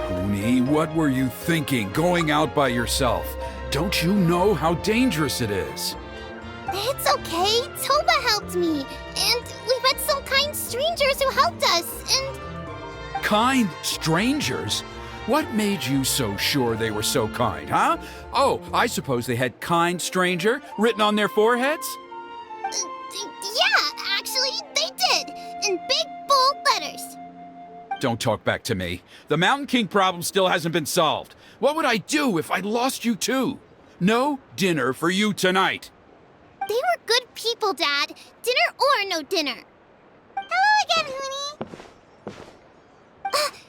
Honey, what were you thinking going out by yourself? Don't you know how dangerous it is? It's okay. Toba helped me. And we met some kind strangers who helped us. And Kind strangers? What made you so sure they were so kind, huh? Oh, I suppose they had kind stranger written on their foreheads? yeah, actually, they did. In big, bold letters. Don't talk back to me. The Mountain King problem still hasn't been solved. What would I do if I lost you too? No dinner for you tonight. They were good people, Dad. Dinner or no dinner. Hello again, Huni.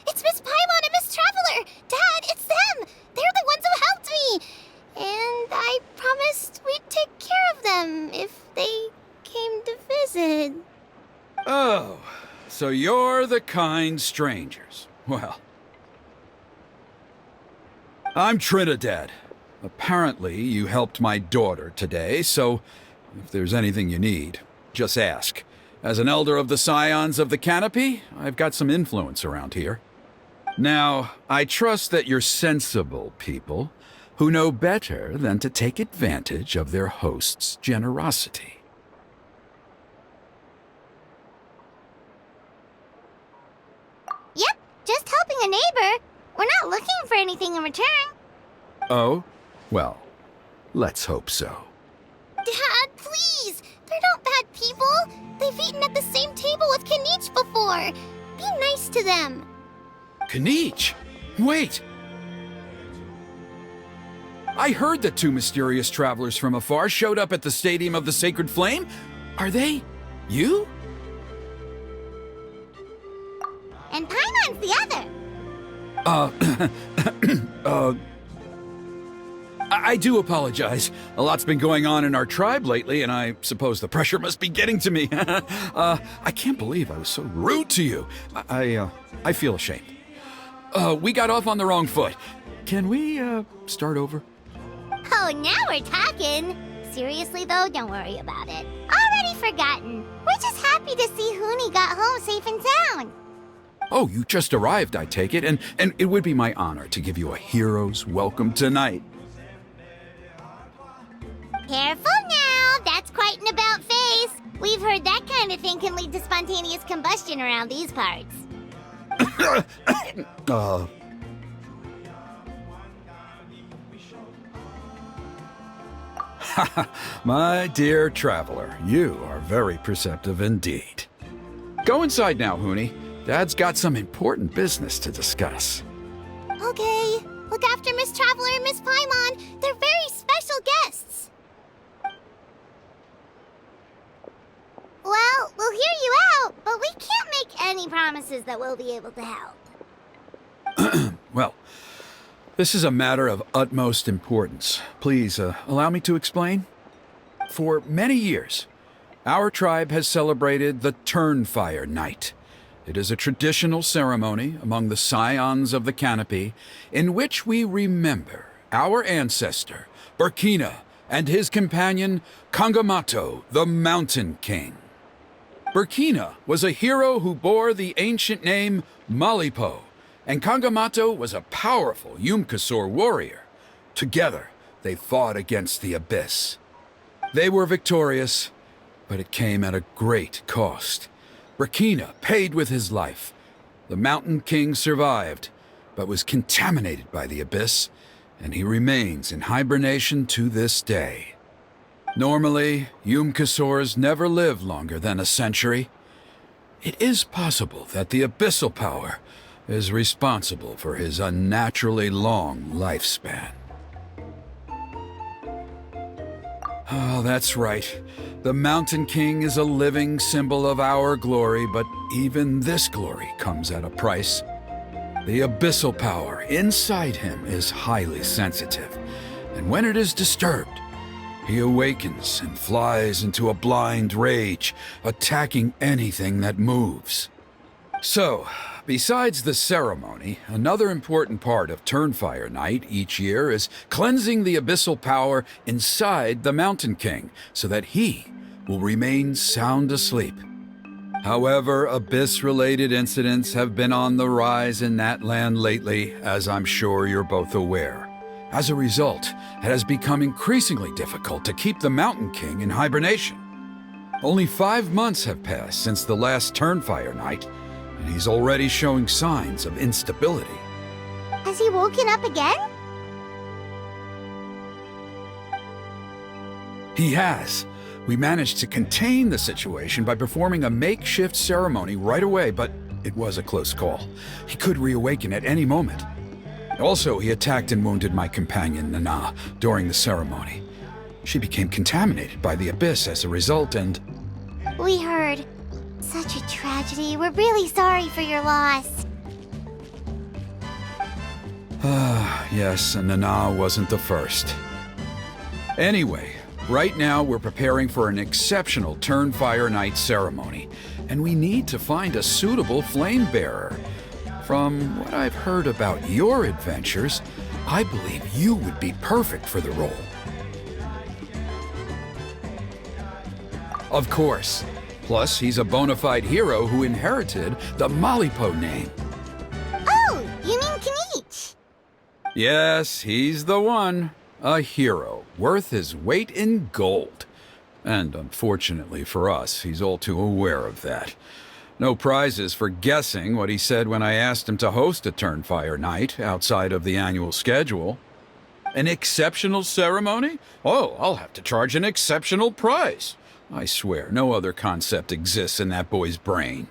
It's Miss Paimon and Miss Traveler! Dad, it's them! They're the ones who helped me! And I promised we'd take care of them if they came to visit. Oh, so you're the kind strangers. Well, I'm Trinidad. Apparently, you helped my daughter today, so if there's anything you need, just ask. As an elder of the Scions of the Canopy, I've got some influence around here. Now, I trust that you're sensible people who know better than to take advantage of their host's generosity. Yep, just helping a neighbor. We're not looking for anything in return. Oh? Well, let's hope so. Dad, please! They're not bad people. They've eaten at the same table with Kanich before. Be nice to them. Kanich! Wait! I heard that two mysterious travelers from afar showed up at the Stadium of the Sacred Flame. Are they you? And Paimon's the other. I do apologize. A lot's been going on in our tribe lately, and I suppose the pressure must be getting to me. I can't believe I was so rude to you. I feel ashamed. We got off on the wrong foot. Can we, start over? Oh, now we're talking. Seriously, though, don't worry about it. Already forgotten. We're just happy to see Huni got home safe and sound. Oh, you just arrived, I take it, and it would be my honor to give you a hero's welcome tonight. Careful now, that's quite an about face. We've heard that kind of thing can lead to spontaneous combustion around these parts. My dear traveler, you are very perceptive indeed. Go inside now, Huni. Dad's got some important business to discuss. Okay, look after Miss Traveler and Miss Paimon. They're very special guests. Well, we'll hear you out, but we can't make any promises that we'll be able to help. Well, this is a matter of utmost importance. Please, allow me to explain. For many years, our tribe has celebrated the Turnfire Night. It is a traditional ceremony among the Scions of the Canopy in which we remember our ancestor, Burkina, and his companion, Kangamato, the Mountain King. Burkina was a hero who bore the ancient name Malipo, and Kangamato was a powerful Yupanqui warrior. Together, they fought against the Abyss. They were victorious, but it came at a great cost. Burkina paid with his life. The Mountain King survived, but was contaminated by the Abyss, and he remains in hibernation to this day. Normally, Yupanqui never live longer than a century. It is possible that the abyssal power is responsible for his unnaturally long lifespan. Oh, that's right. The Mountain King is a living symbol of our glory, but even this glory comes at a price. The abyssal power inside him is highly sensitive, and when it is disturbed, he awakens and flies into a blind rage, attacking anything that moves. So, besides the ceremony, another important part of Turnfire Night each year is cleansing the abyssal power inside the Mountain King so that he will remain sound asleep. However, Abyss-related incidents have been on the rise in that land lately, as I'm sure you're both aware. As a result, it has become increasingly difficult to keep the Mountain King in hibernation. Only 5 months have passed since the last Turnfire night, and he's already showing signs of instability. Has he woken up again? He has. We managed to contain the situation by performing a makeshift ceremony right away, but it was a close call. He could reawaken at any moment. Also, he attacked and wounded my companion, Nana, during the ceremony. She became contaminated by the Abyss as a result, and... We heard. Such a tragedy. We're really sorry for your loss. Yes, and Nana wasn't the first. Anyway, right now we're preparing for an exceptional Turnfire Night ceremony, and we need to find a suitable flame bearer. From what I've heard about your adventures, I believe you would be perfect for the role. Of course. Plus, he's a bona fide hero who inherited the Malipo name. Oh, you mean Kanich? Yes, he's the one. A hero, worth his weight in gold. And unfortunately for us, he's all too aware of that. No prizes for guessing what he said when I asked him to host a Turnfire night outside of the annual schedule. An exceptional ceremony? Oh, I'll have to charge an exceptional price. I swear, no other concept exists in that boy's brain.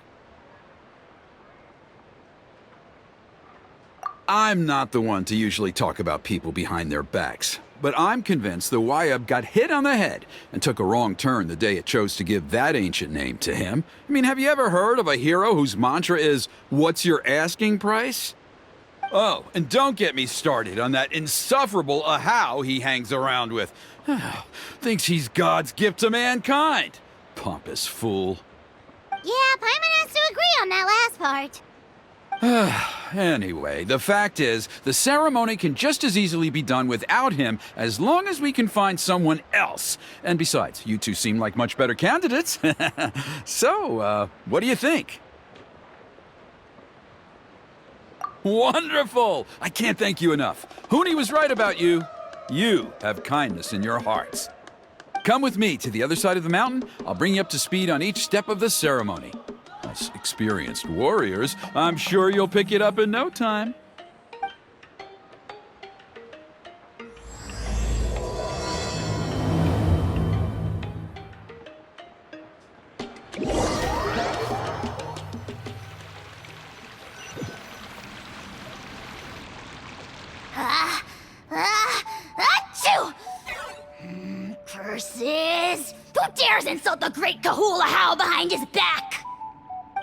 I'm not the one to usually talk about people behind their backs, but I'm convinced the Wyab got hit on the head and took a wrong turn the day it chose to give that ancient name to him. I mean, have you ever heard of a hero whose mantra is, "What's your asking price?" Oh, and don't get me started on that insufferable Ahau he hangs around with. Thinks he's God's gift to mankind. Pompous fool. Yeah, Paimon has to agree on that last part. Anyway, the fact is, the ceremony can just as easily be done without him as long as we can find someone else. And besides, you two seem like much better candidates. So, what do you think? Wonderful! I can't thank you enough. Huni was right about you. You have kindness in your hearts. Come with me to the other side of the mountain. I'll bring you up to speed on each step of the ceremony. Us experienced warriors, I'm sure you'll pick it up in no time. Achoo! Curses! Who dares insult the great Kahul Ahau behind his back?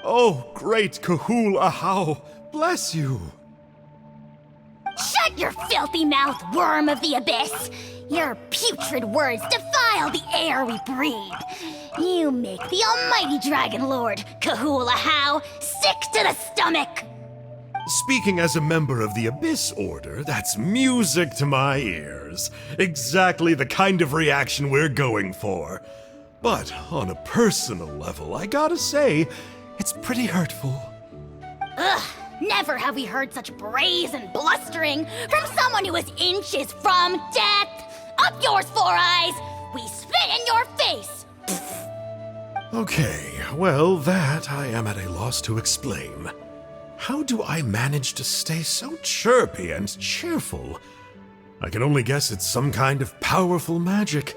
Oh, great Kahul Ahau, bless you. Shut your filthy mouth, worm of the abyss! Your putrid words defile the air we breathe. You make the almighty Dragon Lord, Kahul Ahau, sick to the stomach! Speaking as a member of the Abyss Order, that's music to my ears. Exactly the kind of reaction we're going for. But on a personal level, I gotta say, it's pretty hurtful. Ugh, never have we heard such brazen blustering from someone who is inches from death! Up yours, Four Eyes! We spit in your face! Okay, well, that I am at a loss to explain. How do I manage to stay so chirpy and cheerful? I can only guess it's some kind of powerful magic.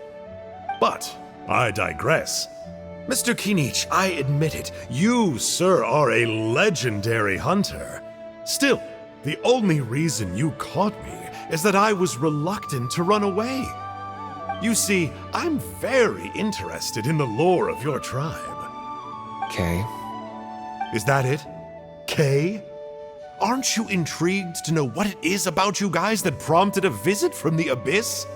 But I digress. Mr. Kinich, I admit it, you, sir, are a legendary hunter. Still, the only reason you caught me is that I was reluctant to run away. You see, I'm very interested in the lore of your tribe. Okay. Is that it? Kay? Aren't you intrigued to know what it is about you guys that prompted a visit from the Abyss?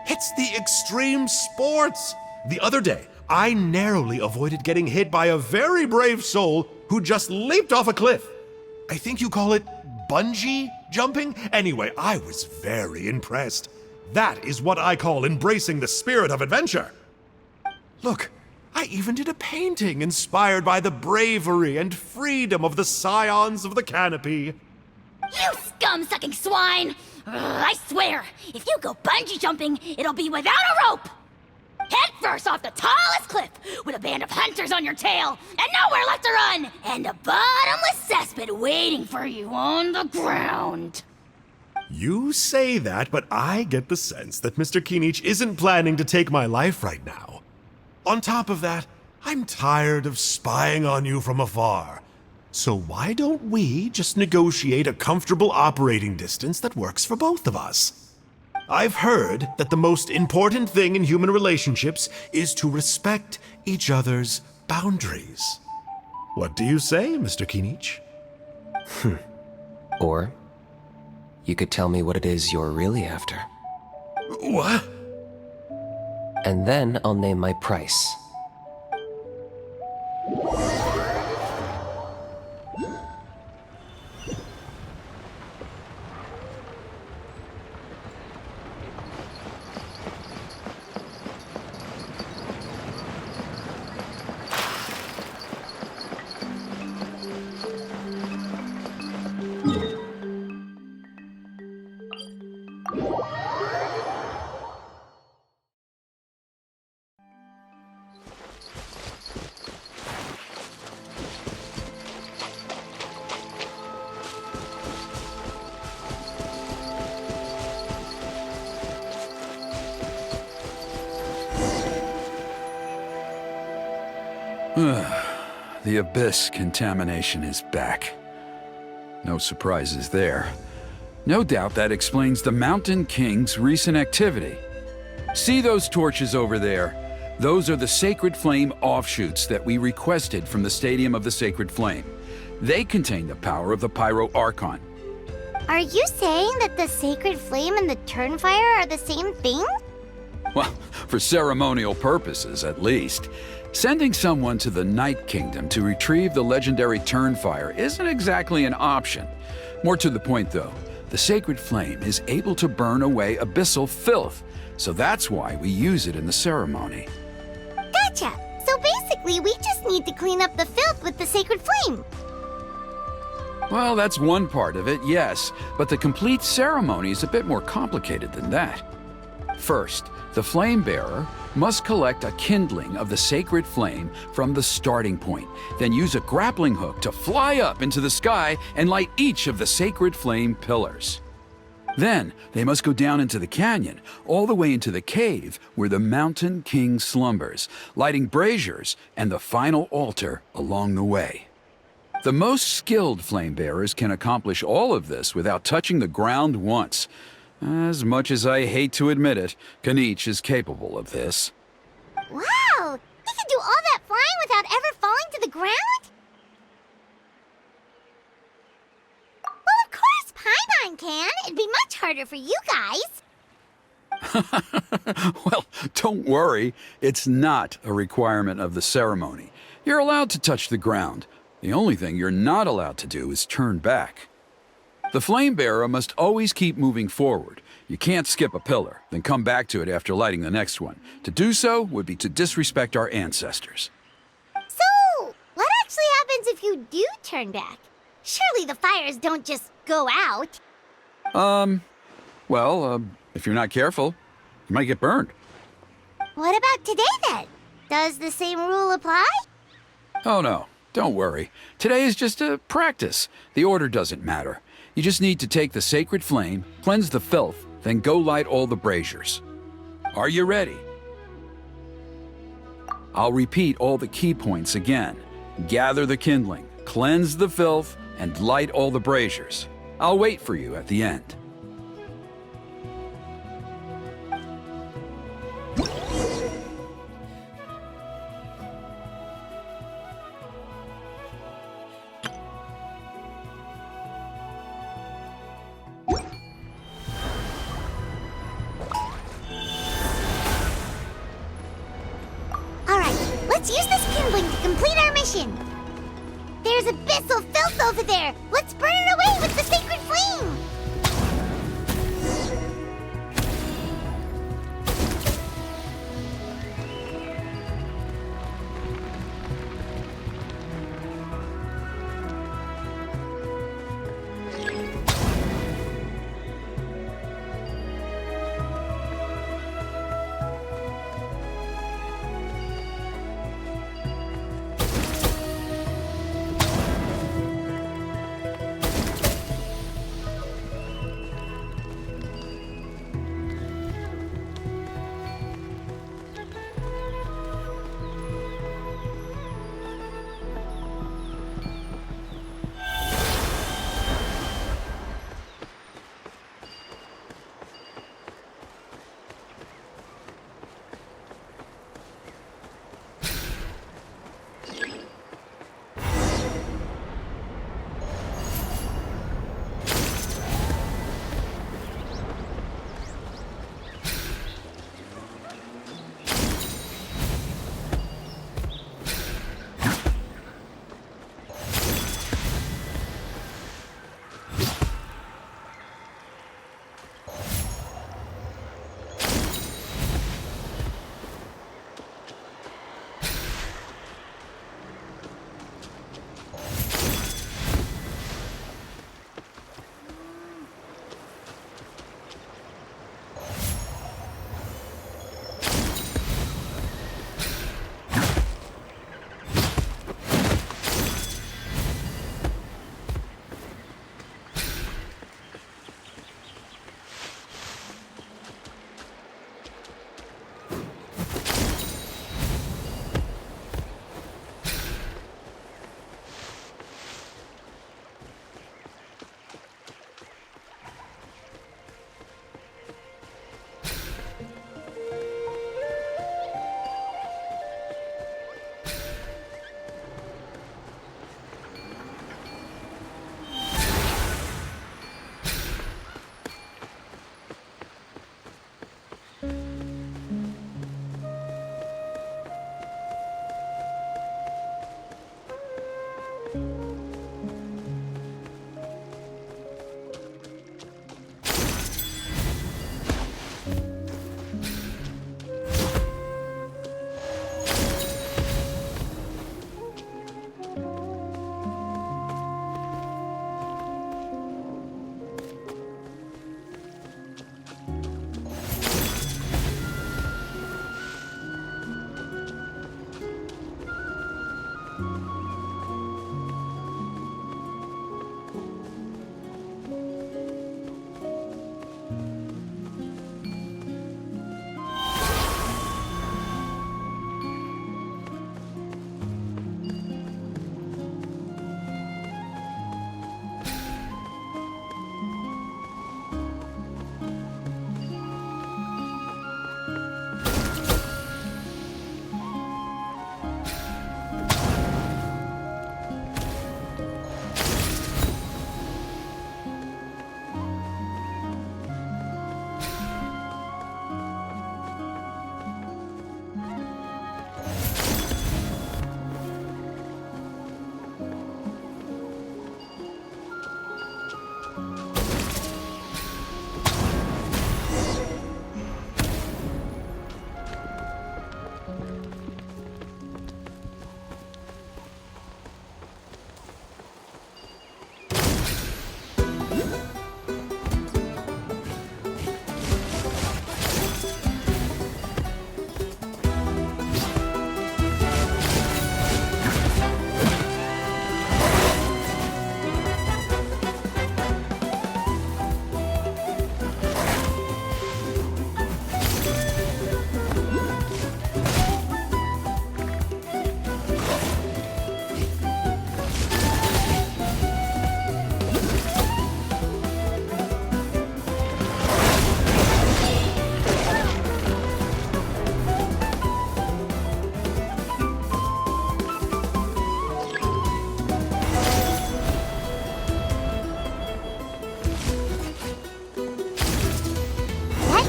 It's the extreme sports! The other day, I narrowly avoided getting hit by a very brave soul who just leaped off a cliff. I think you call it bungee jumping? Anyway, I was very impressed. That is what I call embracing the spirit of adventure. Look, I even did a painting inspired by the bravery and freedom of the Scions of the Canopy. You scum-sucking swine! I swear, if you go bungee jumping, it'll be without a rope! Head first off the tallest cliff, with a band of hunters on your tail, and nowhere left to run, and a bottomless cesspit waiting for you on the ground. You say that, but I get the sense that Mr. Kinich isn't planning to take my life right now. On top of that, I'm tired of spying on you from afar. So why don't we just negotiate a comfortable operating distance that works for both of us? I've heard that the most important thing in human relationships is to respect each other's boundaries. What do you say, Mr. Kinich? Or you could tell me what it is you're really after. What? And then I'll name my price. The Abyss contamination is back. No surprises there. No doubt that explains the Mountain King's recent activity. See those torches over there? Those are the Sacred Flame offshoots that we requested from the Stadium of the Sacred Flame. They contain the power of the Pyro Archon. Are you saying that the Sacred Flame and the Turnfire are the same thing? Well, for ceremonial purposes, at least. Sending someone to the Night Kingdom to retrieve the legendary Turnfire isn't exactly an option. More to the point, though, the Sacred Flame is able to burn away abyssal filth, so that's why we use it in the ceremony. Gotcha! So basically, we just need to clean up the filth with the Sacred Flame. Well, that's one part of it, yes, but the complete ceremony is a bit more complicated than that. First, the flame bearer must collect a kindling of the sacred flame from the starting point, then use a grappling hook to fly up into the sky and light each of the sacred flame pillars. Then, they must go down into the canyon, all the way into the cave where the Mountain King slumbers, lighting braziers and the final altar along the way. The most skilled flame bearers can accomplish all of this without touching the ground once. As much as I hate to admit it, Kinich is capable of this. Wow! He can do all that flying without ever falling to the ground? Well, of course Paimon can. It'd be much harder for you guys. Well, don't worry. It's not a requirement of the ceremony. You're allowed to touch the ground. The only thing you're not allowed to do is turn back. The flame bearer must always keep moving forward. You can't skip a pillar, then come back to it after lighting the next one. To do so would be to disrespect our ancestors. So, what actually happens if you do turn back? Surely the fires don't just go out. If you're not careful, you might get burned. What about today then? Does the same rule apply? Oh no, don't worry. Today is just a practice. The order doesn't matter. You just need to take the sacred flame, cleanse the filth, then go light all the braziers. Are you ready? I'll repeat all the key points again. Gather the kindling, cleanse the filth, and light all the braziers. I'll wait for you at the end. Let's use this kindling to complete our mission. There's abyssal filth over there. Let's burn it away with the sacred flame.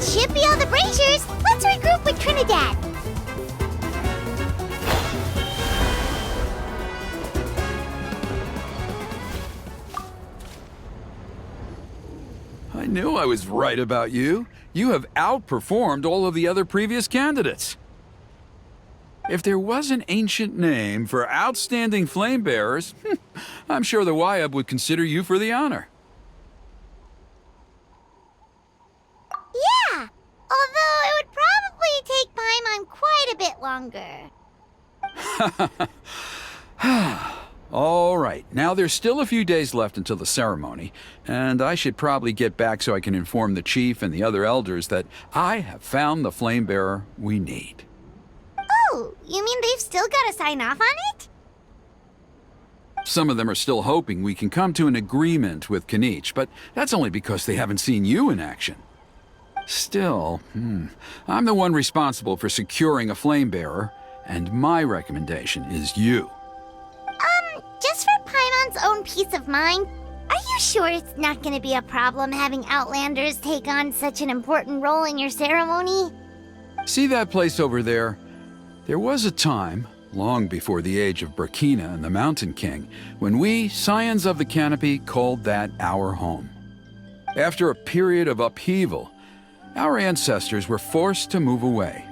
Should be all the braziers. Let's regroup with Trinidad. I knew I was right about you. You have outperformed all of the other previous candidates. If there was an ancient name for outstanding flame bearers, I'm sure the Wyab would consider you for the honor. Yeah, although it would probably take Paimon quite a bit longer. All right, now there's still a few days left until the ceremony, and I should probably get back so I can inform the chief and the other elders that I have found the flame bearer we need. Oh, you mean they've still got to sign off on it? Some of them are still hoping we can come to an agreement with Kanich, but that's only because they haven't seen you in action. Still, I'm the one responsible for securing a flame bearer, and my recommendation is you. Just for Paimon's own peace of mind, are you sure it's not going to be a problem having Outlanders take on such an important role in your ceremony? See that place over there? There was a time, long before the age of Burkina and the Mountain King, when we, Scions of the Canopy, called that our home. After a period of upheaval, our ancestors were forced to move away.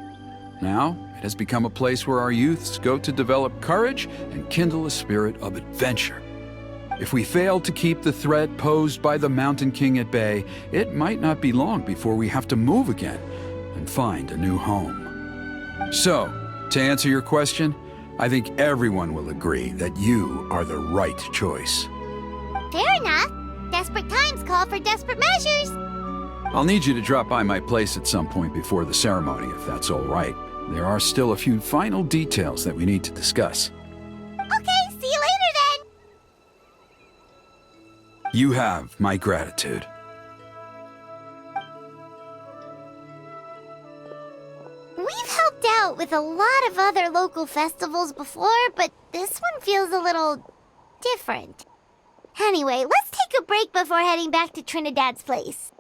Now, it has become a place where our youths go to develop courage and kindle a spirit of adventure. If we fail to keep the threat posed by the Mountain King at bay, it might not be long before we have to move again and find a new home. So, to answer your question, I think everyone will agree that you are the right choice. Fair enough. Desperate times call for desperate measures. I'll need you to drop by my place at some point before the ceremony, if that's all right. There are still a few final details that we need to discuss. Okay, see you later then. You have my gratitude. We've helped out with a lot of other local festivals before, but this one feels a little different. Anyway, let's take a break before heading back to Trinidad's place.